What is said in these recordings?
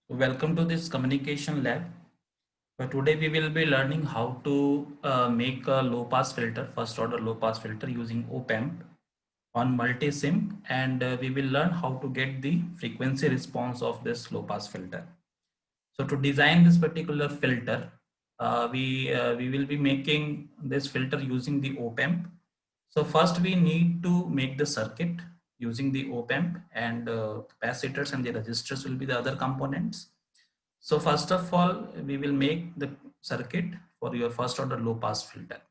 Welcome to this communication lab. Today we will be learning how to make a low pass filter, first order low pass filter using op-amp on multi-sim, and we will learn how to get the frequency response of this low pass filter. So to design this particular filter, we will be making this filter using the op-amp. So first we need to make the circuit using the op-amp, and capacitors and the resistors will be the other components. So first of all, we will make the circuit for your first order low pass filter.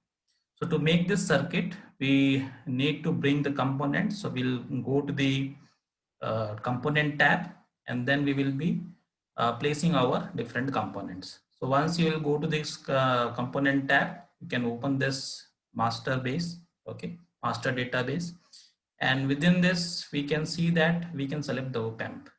So to make this circuit, we need to bring the components. So we'll go to the component tab, and then we will be placing our different components. So once you will go to this component tab, you can open this master base, okay, master database. And within this, we can see that we can select the op-amp.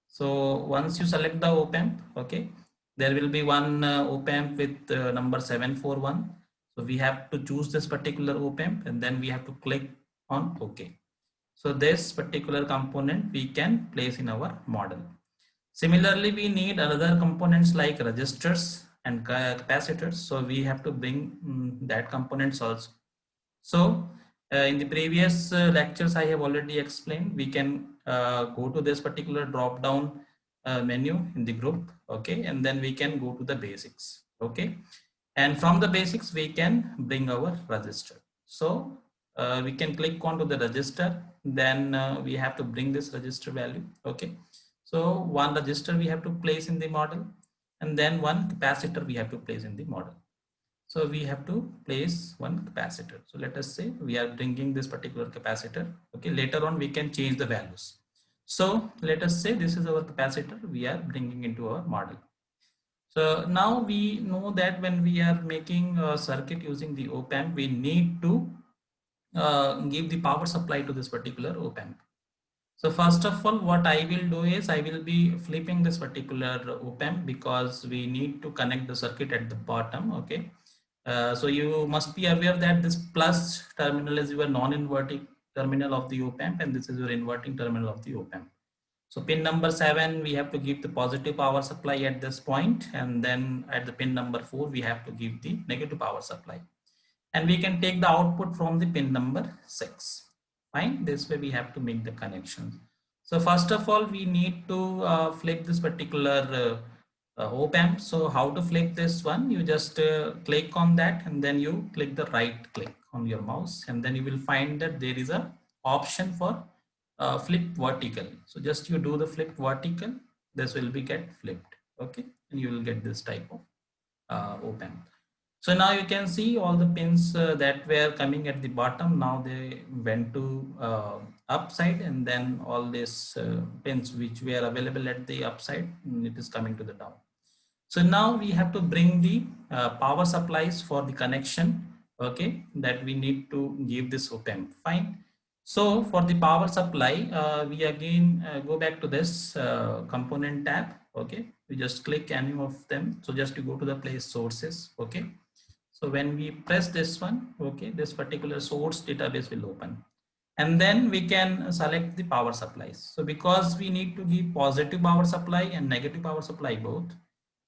So once you select the op-amp, okay, there will be one op-amp with number 741. So we have to choose this particular op-amp, and then we have to click on OK. So this particular component we can place in our model. Similarly, we need other components like resistors and capacitors. So we have to bring that components also. So in the previous lectures, I have already explained, we can go to this particular drop down menu in the group, okay, and then we can go to the basics, okay, and from the basics we can bring our register. So we can click on to the register, then we have to bring this register value, okay. So one register we have to place in the model, and then one capacitor we have to place in the model. So we have to place one capacitor. So let us say we are bringing this particular capacitor. Okay, later on we can change the values. So let us say this is our capacitor we are bringing into our model. So now we know that when we are making a circuit using the op-amp, we need to give the power supply to this particular op-amp. So first of all, what I will do is I will be flipping this particular op-amp because we need to connect the circuit at the bottom. Okay. So you must be aware that this plus terminal is your non-inverting terminal of the op-amp, and this is your inverting terminal of the op-amp. So pin number 7, we have to give the positive power supply at this point, and then at the pin number 4, we have to give the negative power supply. And we can take the output from the pin number 6. Fine, this way we have to make the connections. So first of all, we need to flip this particular op-amp. So how to flip this one? You just click on that, and then you click the right click on your mouse, and then you will find that there is a option for flip vertical. So just you do the flip vertical, this will be get flipped, okay, and you will get this type of op-amp. So now you can see all the pins that were coming at the bottom, now they went to upside, and then all these pins which were available at the upside, it is coming to the down. So now we have to bring the power supplies for the connection, okay, that we need to give this op-amp. Fine. So for the power supply, we again go back to this component tab, okay. We just click any of them. So just to go to the place sources, okay. So when we press this one, okay, this particular source database will open, and then we can select the power supplies. So because we need to give positive power supply and negative power supply both,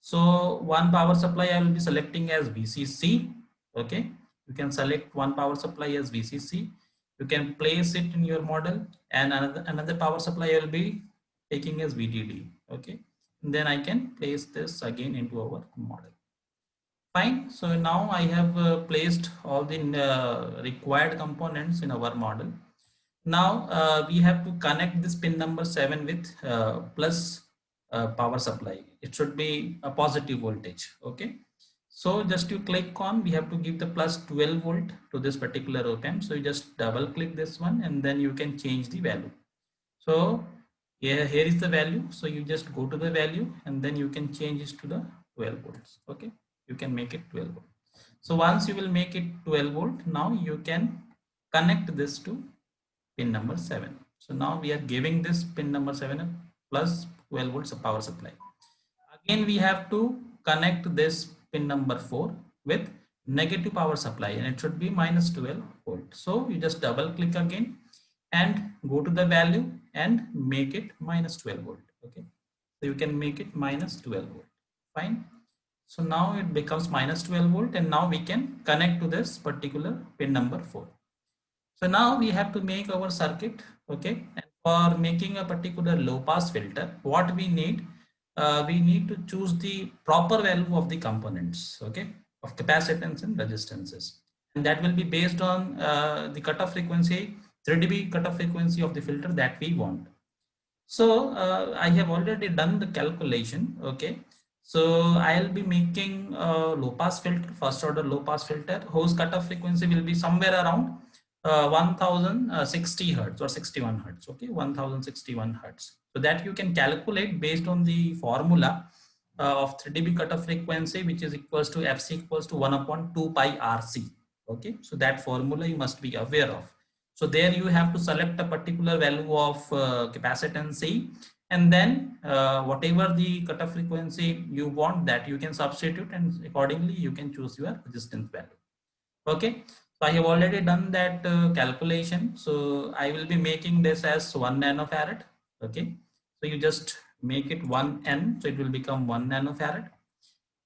so one power supply I will be selecting as VCC, okay. You can select one power supply as VCC. You can place it in your model, and another power supply I will be taking as VDD, okay. And then I can place this again into our model. Fine. So now I have placed all the required components in our model. Now we have to connect this pin number 7 with plus power supply. It should be a positive voltage. Okay. So just you click on, we have to give the plus 12 volt to this particular op-amp. So you just double click this one, and then you can change the value. So yeah, here is the value. So you just go to the value, and then you can change it to the 12 volts. Okay, you can make it 12 volt. So once you will make it 12 volt, now you can connect this to pin number 7. So now we are giving this pin number 7 a plus 12 volts of power supply. Again we have to connect this pin number 4 with negative power supply, and it should be minus 12 volt. So you just double click again and go to the value and make it minus 12 volt. Okay, So you can make it minus 12 volt. Fine. So now it becomes minus 12 volt, and now we can connect to this particular pin number 4. So now we have to make our circuit, okay? And for making a particular low pass filter, what we need to choose the proper value of the components, okay, of capacitance and resistances. And that will be based on the cutoff frequency, 3 dB cutoff frequency of the filter that we want. So I have already done the calculation, okay. So I'll be making a low pass filter, first order low pass filter, whose cutoff frequency will be somewhere around 1060 hertz or 61 hertz, okay, 1061 hertz. So that you can calculate based on the formula of 3 dB cutoff frequency, which is equals to FC equals to 1 upon 2 pi RC, okay. So that formula you must be aware of. So there you have to select a particular value of capacitance C, and then whatever the cutoff frequency you want, that you can substitute, and accordingly you can choose your resistance value. Okay, so I have already done that calculation. So I will be making this as 1 nanofarad. Okay, so you just make it 1n, so it will become 1 nanofarad,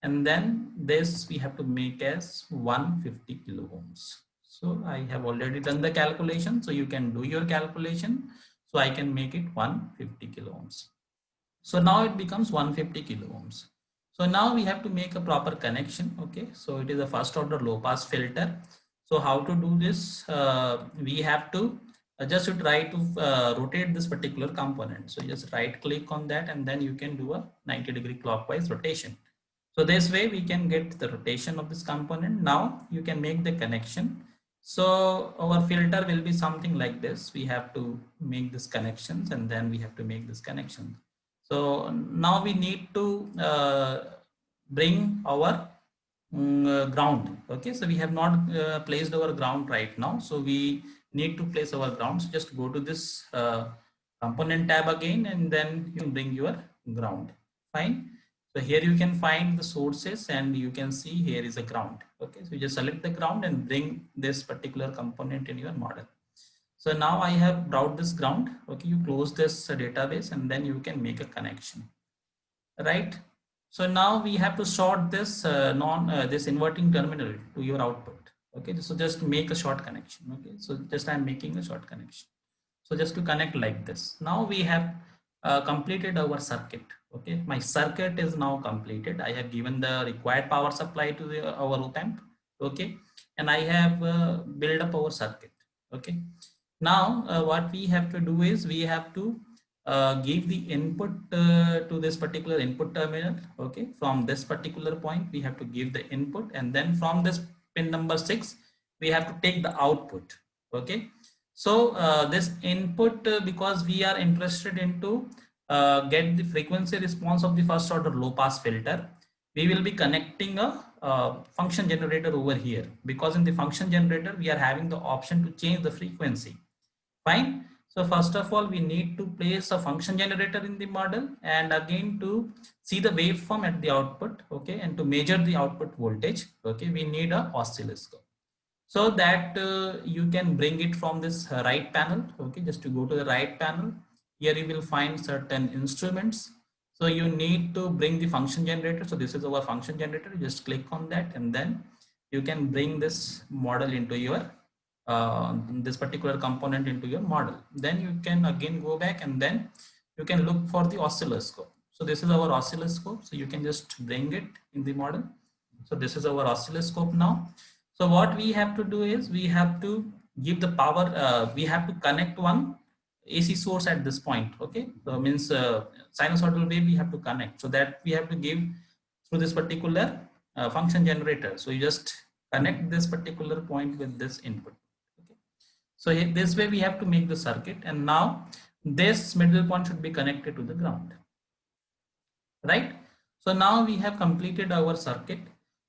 and then this we have to make as 150 kilo ohms. So I have already done the calculation, so you can do your calculation. So I can make it 150 kilo ohms. So now it becomes 150 kilo ohms. So now we have to make a proper connection. Okay, so it is a first order low pass filter. So how to do this? We have to just try to rotate this particular component. So just right click on that, and then you can do a 90-degree clockwise rotation. So this way we can get the rotation of this component. Now you can make the connection. So our filter will be something like this. We have to make these connections, and then we have to make this connection. So now we need to bring our ground. Okay, so we have not placed our ground right now. So we need to place our ground. So just go to this component tab again, and then you can bring your ground. Fine. So here you can find the sources, and you can see here is a ground. Okay, so you just select the ground and bring this particular component in your model. So now I have brought this ground. Okay, you close this database, and then you can make a connection, right? So now we have to short this this inverting terminal to your output. Okay, so just make a short connection. Okay, so just I'm making a short connection. So just to connect like this. Now we have completed our circuit. Okay, my circuit is now completed. I have given the required power supply to our op amp. Okay, and I have built up our circuit. Okay, now what we have to do is we have to give the input to this particular input terminal. Okay, from this particular point we have to give the input, and then from this pin number 6 we have to take the output. Okay, so this input, because we are interested into get the frequency response of the first order low pass filter, we will be connecting a function generator over here, because in the function generator we are having the option to change the frequency. Fine. So first of all, we need to place a function generator in the model, and again to see the waveform at the output. Okay, and to measure the output voltage. Okay, we need a oscilloscope, so that you can bring it from this right panel. Okay, just to go to the right panel, here you will find certain instruments. So you need to bring the function generator. So this is our function generator. Just click on that, and then you can bring this model into your this particular component into your model. Then you can again go back, and then you can look for the oscilloscope. So this is our oscilloscope. So you can just bring it in the model. So this is our oscilloscope now. So what we have to do is we have to give the power. We have to connect one AC source at this point. Okay, so means sinusoidal wave we have to connect. So that we have to give through this particular function generator. So you just connect this particular point with this input. So this way we have to make the circuit, and now this middle point should be connected to the ground, right? So now we have completed our circuit.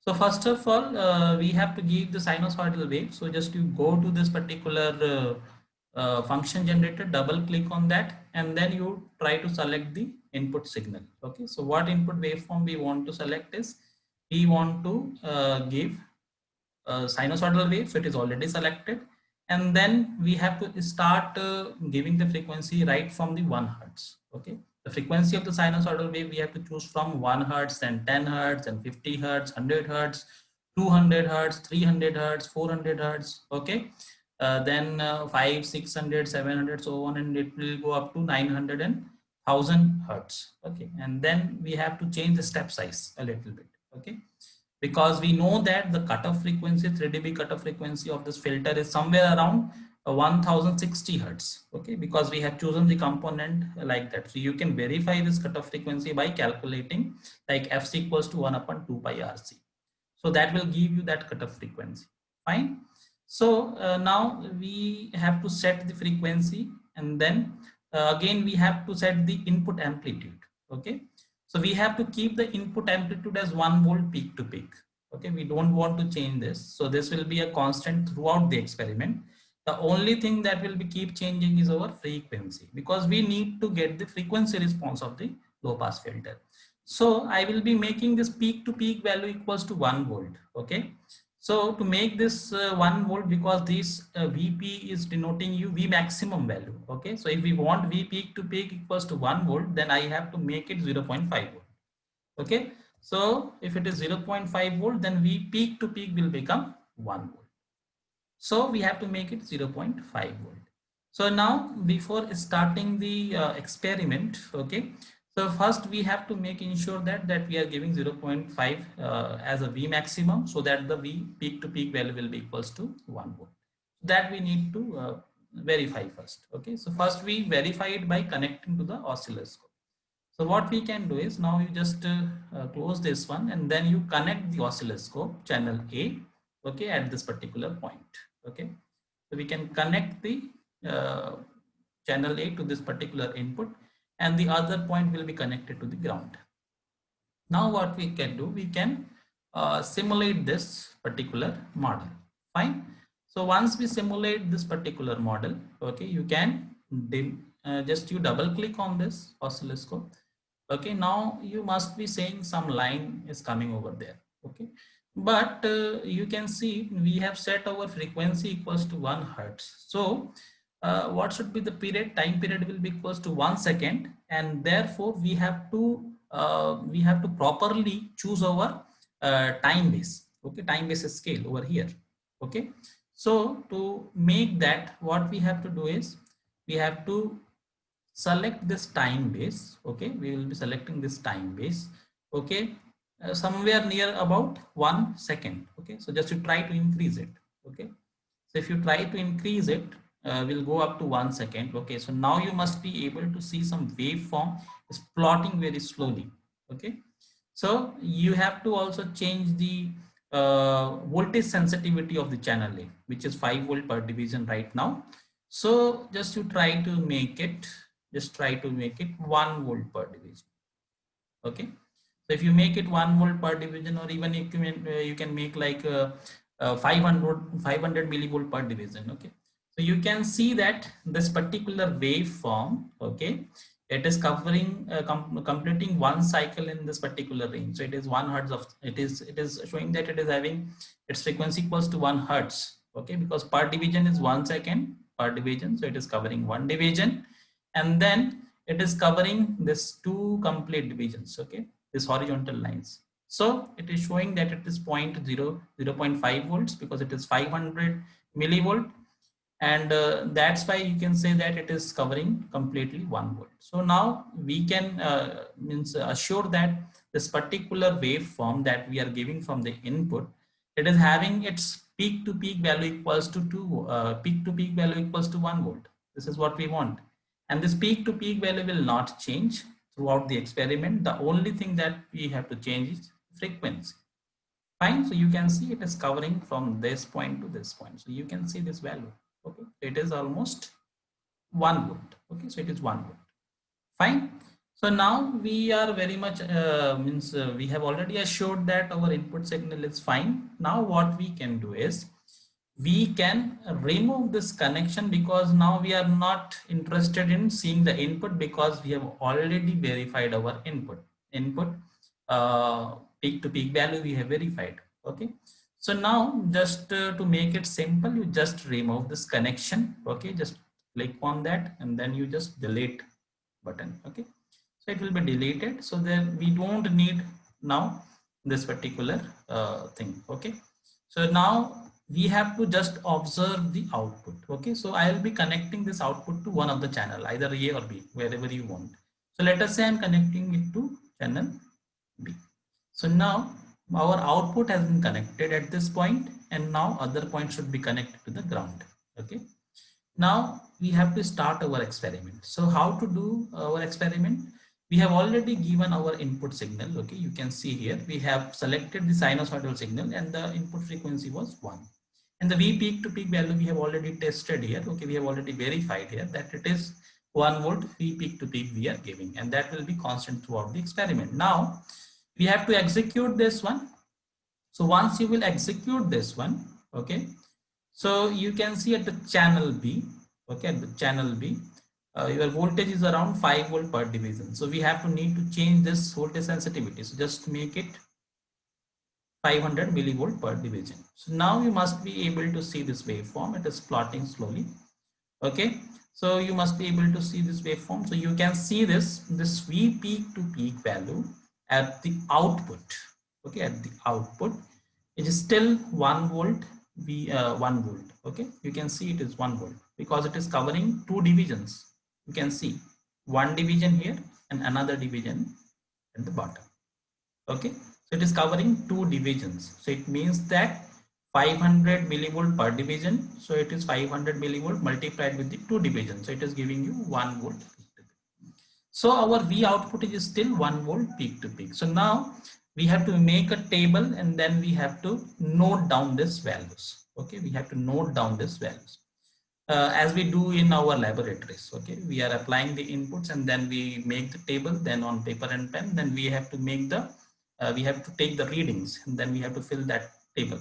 So first of all, we have to give the sinusoidal wave. So just you go to this particular function generator, double click on that, and then you try to select the input signal. Okay, so what input waveform we want to select is, we want to give sinusoidal wave. So it is already selected, and then we have to start giving the frequency right from the 1 hertz. Okay, The frequency of the sinusoidal wave we have to choose from 1 hertz, then 10 hertz, and 50 hertz, 100 hertz, 200 hertz, 300 hertz, 400 hertz. Okay. Then 5, 600, 700, so on, and it will go up to 900 and 1000 hertz. Okay. And then we have to change the step size a little bit. Okay. Because we know that the cutoff frequency, 3 dB cutoff frequency of this filter is somewhere around 1060 hertz. Okay, because we have chosen the component like that. So you can verify this cutoff frequency by calculating like fc equals to 1 upon 2 pi rc. So that will give you that cutoff frequency. Fine. So now we have to set the frequency, and then again we have to set the input amplitude. Okay. So we have to keep the input amplitude as 1 volt peak to peak. Okay, we don't want to change this. So this will be a constant throughout the experiment. The only thing that will be keep changing is our frequency, because we need to get the frequency response of the low pass filter. So I will be making this peak to peak value equals to 1 volt. Okay. So to make this 1 volt, because this Vp is denoting you V maximum value. Okay. So if we want V peak to peak equals to 1 volt, then I have to make it 0.5 volt. Okay. So if it is 0.5 volt, then V peak to peak will become 1 volt. So we have to make it 0.5 volt. So now before starting the experiment, okay, so first we have to make ensure that we are giving 0.5 as a V maximum, so that the V peak to peak value will be equals to 1 volt. That we need to verify first. Okay, so first we verify it by connecting to the oscilloscope. So what we can do is, now you just close this one, and then you connect the oscilloscope channel A, okay, at this particular point. Okay, so we can connect the channel A to this particular input, and the other point will be connected to the ground. Now what we can do, we can simulate this particular model. Fine. So once we simulate this particular model, okay, you can just you double click on this oscilloscope. Okay, now you must be saying some line is coming over there. Okay, but you can see we have set our frequency equals to 1 hertz. So what should be the period? Time period will be equals to 1 second, and therefore we have to properly choose our time base. Okay, time base scale over here. Okay, so to make that, what we have to do is we have to select this time base. Okay, we will be selecting this time base. Okay, somewhere near about 1 second. Okay, so just to try to increase it. Okay, so if you try to increase it, we'll go up to 1 second. Okay, so now you must be able to see some waveform is plotting very slowly. Okay, so you have to also change the voltage sensitivity of the channel A, which is 5 volt per division right now. So just to try to make it, just try to make it 1 volt per division. Okay, so if you make it 1 volt per division, or even you can make like 500 millivolt per division. Okay, so you can see that this particular waveform, okay, it is covering completing one cycle in this particular range. So it is 1 hertz of it is showing that it is having its frequency equals to 1 hertz. Okay, because per division is 1 second per division, so it is covering 1 division, and then it is covering this 2 complete divisions. Okay, this horizontal lines. So it is showing that it is 0.5 volts, because it is 500 millivolt, and that's why you can say that it is covering completely 1 volt. So now we can assure that this particular waveform that we are giving from the input, it is having its peak to peak value equals to 1 volt. This is what we want, and this peak to peak value will not change throughout the experiment. The only thing that we have to change is frequency. Fine. So you can see it is covering from this point to this point. So you can see this value. Okay, it is almost 1 volt. Okay, so it is 1 volt. Fine. So now we are very much we have already assured that our input signal is fine. Now what we can do is we can remove this connection, because now we are not interested in seeing the input, because we have already verified our input peak to peak value we have verified. Okay, so now just to make it simple, you just remove this connection. Okay, just click on that, and then you just delete button. Okay, So it will be deleted. So then we don't need now this particular thing. Okay. So now we have to just observe the output. Okay. So I will be connecting this output to one of the channel, either A or B, wherever you want. So let us say I'm connecting it to channel B. So now our output has been connected at this point, and now other point should be connected to the ground. Okay. Now we have to start our experiment. So how to do our experiment? We have already given our input signal. Okay, you can see here we have selected the sinusoidal signal and the input frequency was 1. And the V peak to peak value we have already tested here. Okay, we have already verified here that it is 1 volt V peak to peak we are giving, and that will be constant throughout the experiment. Now we have to execute this one. So once you will execute this one, okay, so you can see at the channel B, okay, at the channel B, your voltage is around 5 volt per division. So we have to need to change this voltage sensitivity. So just make it 500 millivolt per division. So now you must be able to see this waveform. It is plotting slowly. Okay. So you must be able to see this waveform. So you can see this V peak to peak value at the output. Okay, at the output, it is still 1 volt. 1 volt. Okay, you can see it is 1 volt because it is covering two divisions. You can see one division here and another division at the bottom. Okay, so it is covering two divisions. So it means that 500 millivolt per division. So it is 500 millivolt multiplied with the two divisions. So it is giving you 1 volt. So our V output is still 1 volt peak to peak. So now we have to make a table and then we have to note down these values. Okay, we have to note down these values as we do in our laboratories. Okay, we are applying the inputs and then we make the table, then on paper and pen, then we have to make the we have to take the readings and then we have to fill that table.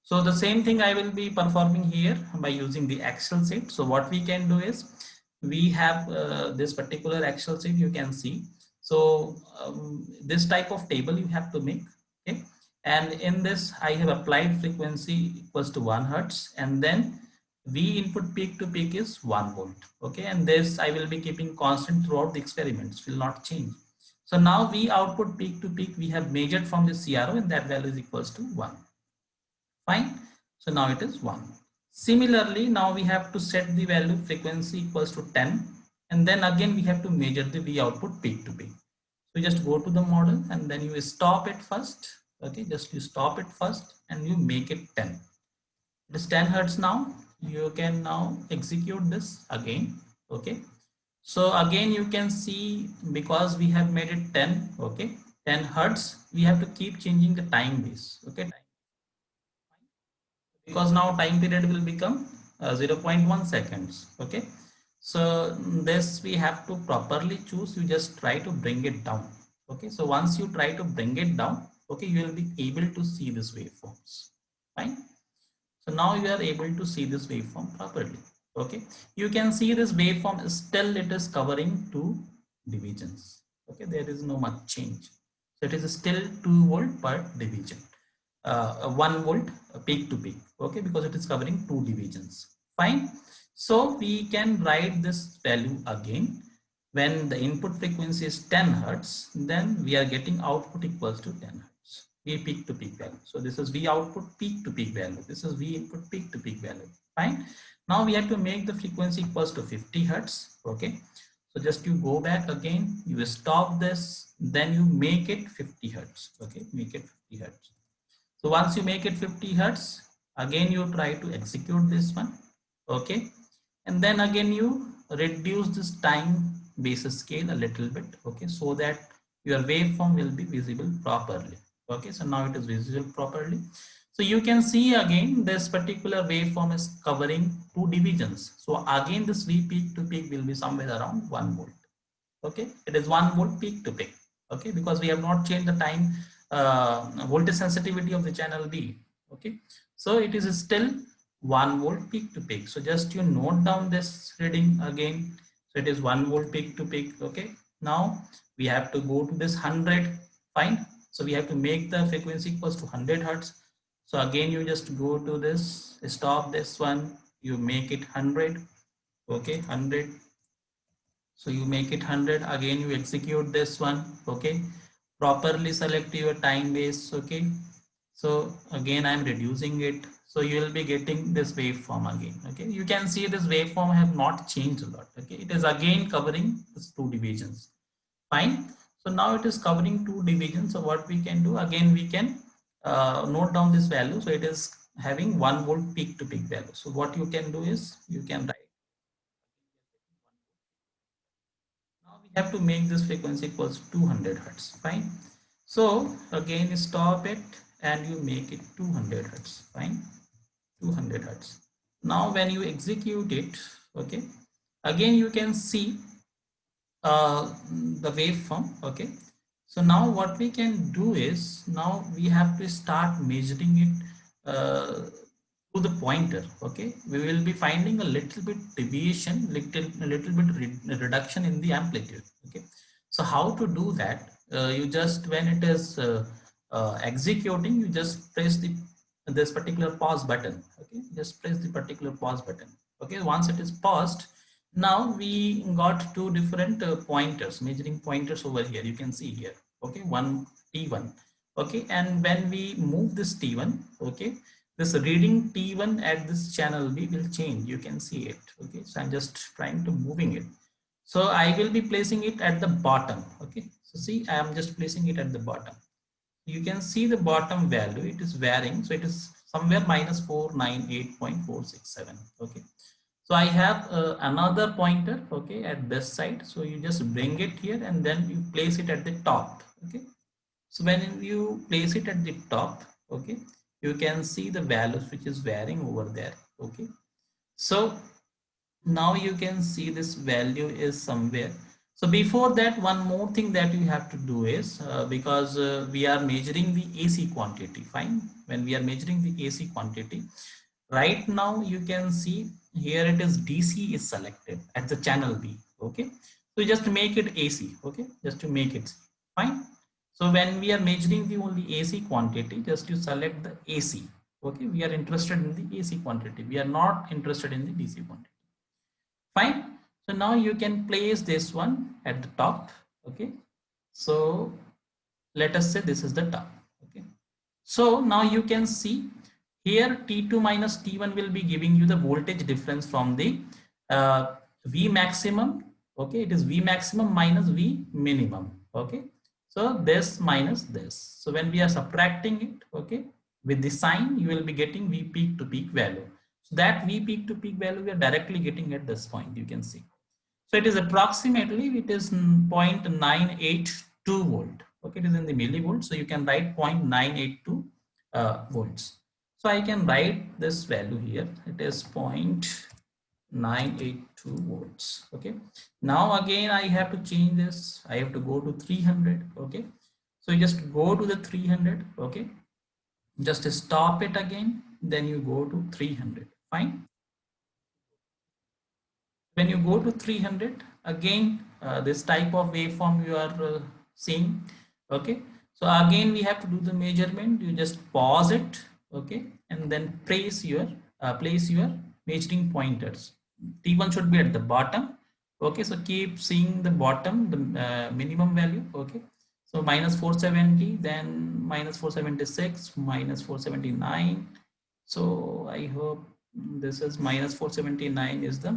So the same thing I will be performing here by using the Excel sheet. So what we can do is we have this particular Excel sheet, you can see. So this type of table you have to make. Okay, and in this I have applied frequency equals to 1 hertz, and then V input peak to peak is 1 volt. Okay, and this I will be keeping constant throughout the experiments, will not change. So now V output peak to peak we have measured from the CRO, and that value is equals to 1. Fine. So now it is 1. Similarly, now we have to set the value frequency equals to 10, and then again we have to measure the V output peak to peak. So you just go to the model and then you stop it first. Okay, just you stop it first and you make it 10. It is 10 hertz now. You can now execute this again. Okay, so again you can see because we have made it 10. Okay, 10 hertz, we have to keep changing the time base. Okay, because now time period will become 0.1 seconds. Okay, so this we have to properly choose. You just try to bring it down. Okay, so once you try to bring it down, okay, you will be able to see this waveforms. Fine. So now you are able to see this waveform properly. Okay, you can see this waveform still it is covering two divisions. Okay, there is no much change. So it is still 2 volt per division. 1 volt peak to peak. Okay, because it is covering two divisions. Fine. So we can write this value again. When the input frequency is 10 hertz, then we are getting output equals to 10 hertz. V peak to peak value. So this is V output peak to peak value. This is V input peak to peak value. Fine. Now we have to make the frequency equals to 50 hertz. Okay. So just you go back again, you stop this, then you make it 50 hertz. Okay, make it 50 hertz. So once you make it 50 hertz, again you try to execute this one. Okay, and then again you reduce this time basis scale a little bit. Okay, so that your waveform will be visible properly. Okay, so now it is visible properly. So you can see again this particular waveform is covering two divisions. So again this V peak to peak will be somewhere around 1 volt. Okay, it is 1 volt peak to peak. Okay, because we have not changed the time voltage sensitivity of the channel B. Okay, so it is still 1 volt peak to peak. So just you note down this reading again. So it is 1 volt peak to peak. Okay, now we have to go to this 100. Fine. So we have to make the frequency equals to 100 hertz. So again you just go to this, stop this one, you make it 100. Okay, 100. So you make it 100, again you execute this one, okay. Properly select your time base, okay. So again I'm reducing it. So you will be getting this waveform again, okay. You can see this waveform have not changed a lot, okay. It is again covering these two divisions, fine. So now it is covering two divisions. So what we can do, again we can note down this value. So it is having 1 volt peak to peak value. So what you can do is you can write. Now we have to make this frequency equals 200 hertz, fine. So again stop it and you make it 200 hertz, fine, 200 hertz. Now when you execute it, okay, again you can see the waveform, okay. So now what we can do is, now we have to start measuring it to the pointer, okay. We will be finding a little bit deviation, little bit reduction in the amplitude, okay. So how to do that? You just, when it is executing, you just press this particular pause button, okay. Just press the particular pause button, okay. Once it is paused, now we got two different pointers, measuring pointers over here. You can see here, okay, one T1, okay. And when we move this T1, okay, this reading T1 at this channel B will change. You can see it, okay. So I'm just trying to moving it. So I will be placing it at the bottom, okay. So see, I am just placing it at the bottom. You can see the bottom value, it is varying. So it is somewhere minus 498.467, okay. So I have another pointer, okay, at this side. So you just bring it here and then you place it at the top, okay. So when you place it at the top, okay, you can see the values which is varying over there, okay. So now you can see this value is somewhere. So before that, one more thing that you have to do is, because we are measuring the AC quantity, fine. When we are measuring the AC quantity, right now you can see here it is DC is selected at the channel B, okay. So just make it AC, okay, just to make it fine. So when we are measuring the only AC quantity, just to select the AC, okay. We are interested in the AC quantity, we are not interested in the DC quantity, fine. So now you can place this one at the top, okay. So let us say this is the top, okay. So now you can see here T2 minus T1 will be giving you the voltage difference from the V maximum, okay. It is V maximum minus V minimum, okay. So this minus this. So when we are subtracting it, okay, with the sign, you will be getting V peak to peak value. So that V peak to peak value we are directly getting at this point, you can see. So it is approximately, it is 0.982 volt. Okay, it is in the millivolt. So you can write 0.982 volts. So I can write this value here. It is 0.982 volts. Okay. Now again, I have to change this. I have to go to 300. Okay. So you just go to the 300. Okay. Just stop it again. Then you go to 300. Fine. When you go to 300, again this type of waveform you are seeing, okay. So again we have to do the measurement. You just pause it, okay, and then place your measuring pointers. T1 should be at the bottom, okay. So keep seeing the bottom, the minimum value, okay. So minus 470, then minus 476, minus 479. So I hope this is minus 479 is the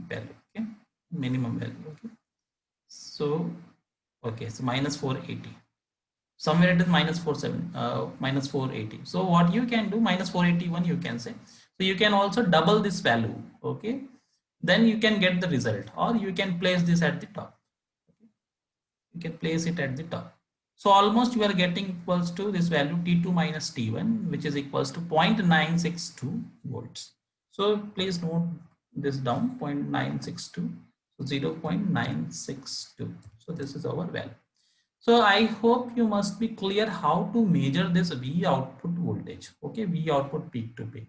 value, okay, minimum value, okay. So okay, so minus 480, somewhere it is minus 47, minus 480. So what you can do, minus 481 you can say. So you can also double this value, okay, then you can get the result, or you can place this at the top, okay? You can place it at the top. So almost you are getting equals to this value T2 minus T1, which is equals to 0.962 volts. So please note this down, 0.962, so 0.962. So this is our value. So I hope you must be clear how to measure this V output voltage, okay, V output peak to peak.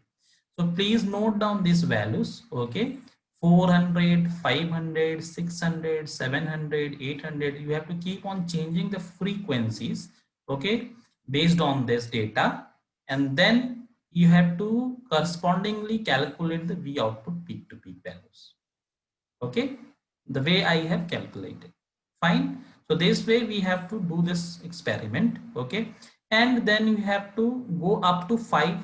So please note down these values, okay. 400, 500, 600, 700, 800. You have to keep on changing the frequencies, okay, based on this data. And then you have to correspondingly calculate the V output peak to peak values, okay. the way I have calculated. Fine. So this way we have to do this experiment. Okay. And then you have to go up to 5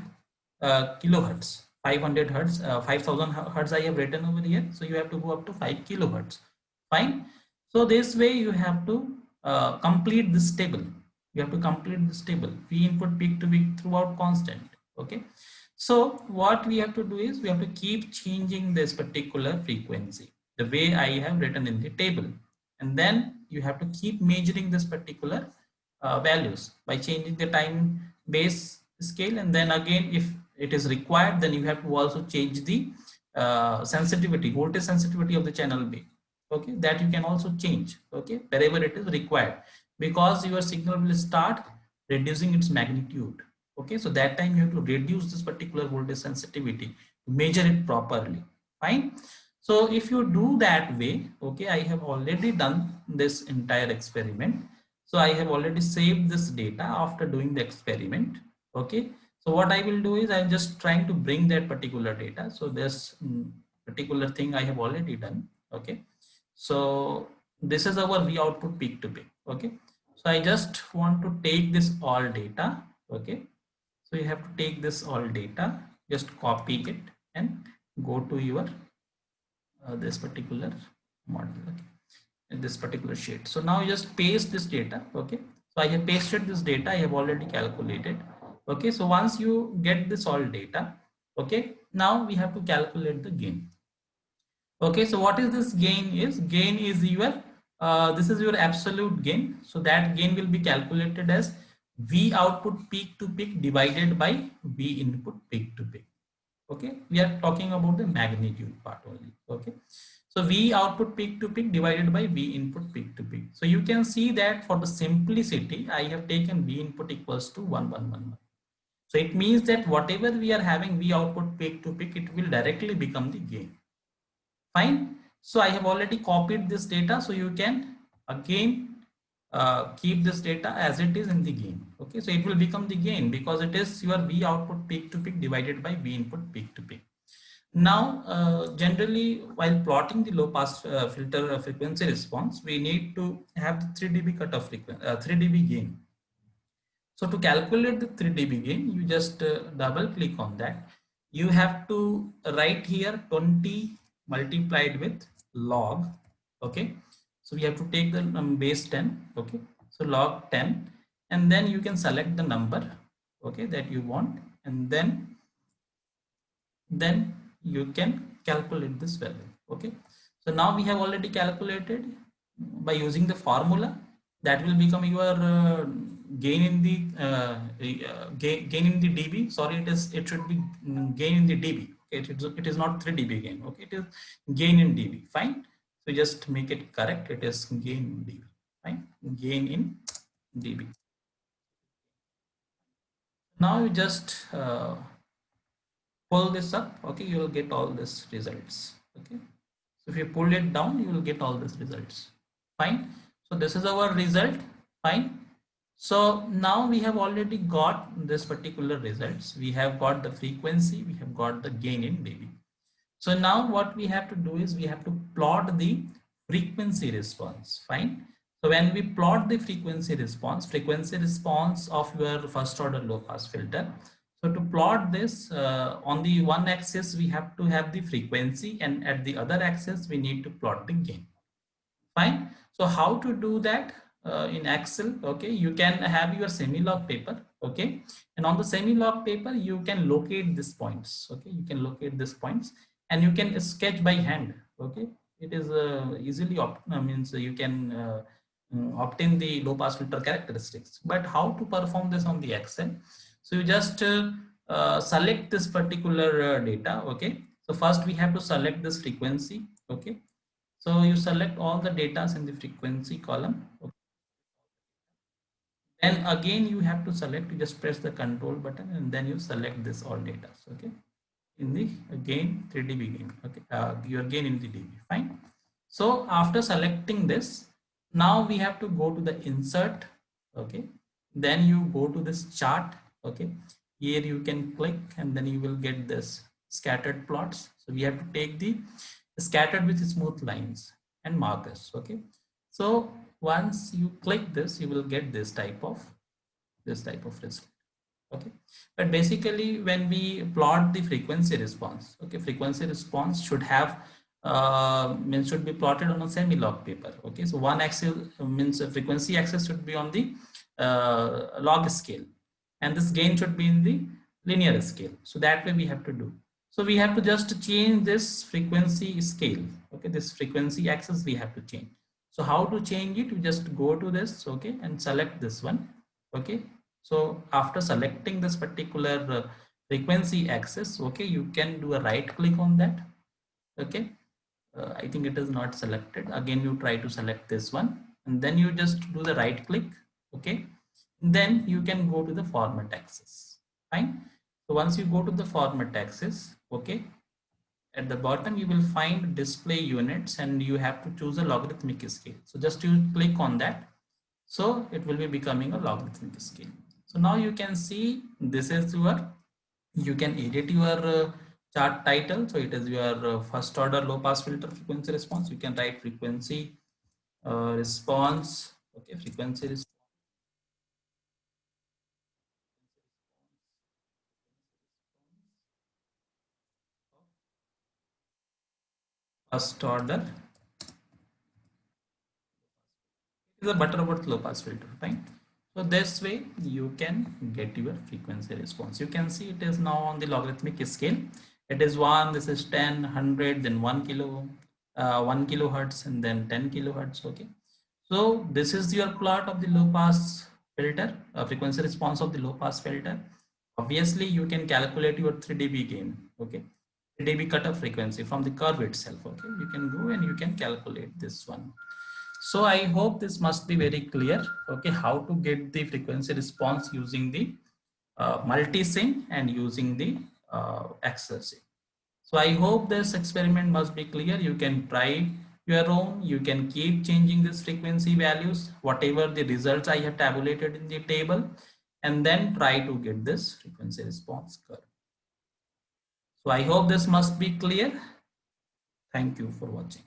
kilohertz, 500 hertz, 5000 hertz I have written over here. So you have to go up to 5 kilohertz. Fine. So this way you have to complete this table. You have to complete this table. V input peak to peak throughout constant. Okay. So what we have to do is we have to keep changing this particular frequency the way I have written in the table. And then you have to keep measuring this particular values by changing the time base scale. And then again, if it is required, then you have to also change the sensitivity, voltage sensitivity of the channel B. Okay, that you can also change, okay, wherever it is required, because your signal will start reducing its magnitude. Okay, so that time you have to reduce this particular voltage sensitivity to measure it properly. Fine. So if you do that way, okay, I have already done this entire experiment. So I have already saved this data after doing the experiment. Okay, so what I will do is I'm just trying to bring that particular data. So this particular thing I have already done. Okay, so this is our V output peak to peak. Okay, so I just want to take this all data. Okay, so you have to take this all data, just copy it and go to your this particular model. Okay, in this particular sheet. So now you just paste this data. Okay, so I have pasted this data. I have already calculated. Okay, so once you get this all data, okay, now we have to calculate the gain. Okay, so what is this gain is? Gain is your this is your absolute gain. So that gain will be calculated as V output peak to peak divided by V input peak to peak. Okay, we are talking about the magnitude part only. Okay, so V output peak to peak divided by V input peak to peak. So you can see that for the simplicity, I have taken V input equals to 1111. So it means that whatever we are having V output peak to peak, it will directly become the gain. Fine. So I have already copied this data. So you can again keep this data as it is in the gain. Okay, so it will become the gain because it is your V output peak to peak divided by V input peak to peak. Now, generally, while plotting the low pass filter frequency response, we need to have the 3 dB cutoff frequency, 3 dB gain. So to calculate the 3 dB gain, you just double click on that. You have to write here 20 multiplied with log. Okay, so we have to take the base 10. Okay, so log 10, and then you can select the number, okay, that you want, and then you can calculate this value. Okay, so now we have already calculated by using the formula that will become your gain in the gain in the dB. Sorry, it should be gain in the dB. Okay, it is not 3 dB gain. Okay, it is gain in dB. Fine, so just make it correct. It is gain in dB. Fine, gain in dB. Now you just pull this up. Okay, you will get all these results. Okay, so if you pull it down, you will get all these results. Fine, so this is our result. Fine, so now we have already got this particular results. We have got the frequency, we have got the gain in dB. So now what we have to do is we have to plot the frequency response. Fine, so when we plot the frequency response of your first order low pass filter. So to plot this on the one axis, we have to have the frequency, and at the other axis, we need to plot the gain. Fine. So how to do that in Excel? Okay, you can have your semi-log paper. Okay, and on the semi-log paper, you can locate these points. Okay, you can locate these points, and you can sketch by hand. Okay, it is easily means you can obtain the low pass filter characteristics. But how to perform this on the Excel? So you just select this particular data. Okay, so first we have to select this frequency. Okay, so you select all the data in the frequency column. Okay. Then again you have to select, you just press the control button and then you select this all data. Okay, in the gain 3 dB gain. Okay, your gain in the dB. Fine. So after selecting this, now we have to go to the insert. Okay, then you go to this chart. Okay, here you can click and then you will get this scattered plots. So we have to take the scattered with smooth lines. and mark this. Okay, so once you click this, you will get this type of result. Okay, but basically when we plot the frequency response, okay, frequency response should have means should be plotted on a semi-log paper. Okay, so one axis means frequency axis should be on the log scale, and this gain should be in the linear scale. So that way we have to do. So we have to just change this frequency scale. Okay, this frequency axis we have to change. So how to change it? You just go to this, okay, and select this one. Okay, so after selecting this particular frequency axis, okay, you can do a right click on that. Okay, I think it is not selected. Again, you try to select this one, and then you just do the right click. Okay, then you can go to the format axis. Fine. So once you go to the format axis, okay, at the bottom you will find display units, and you have to choose a logarithmic scale. So just you click on that, so it will be becoming a logarithmic scale. So now you can see this is your, you can edit your chart title. So it is your first order low pass filter frequency response. You can write frequency response. Okay, frequency response, first order is a Butterworth low pass filter, right? So this way you can get your frequency response. You can see it is now on the logarithmic scale. It is 1, this is 10, 100, then 1 kilohertz, and then 10 kilohertz. Okay. So this is your plot of the low pass filter, frequency response of the low pass filter. Obviously you can calculate your 3 dB gain. Okay. 3 dB cutoff frequency from the curve itself. Okay. You can go and you can calculate this one. So I hope this must be very clear. Okay, how to get the frequency response using the multi-sim and using the Excel sim. So I hope this experiment must be clear. You can try your own. You can keep changing this frequency values, whatever the results I have tabulated in the table, and then try to get this frequency response curve. So I hope this must be clear. Thank you for watching.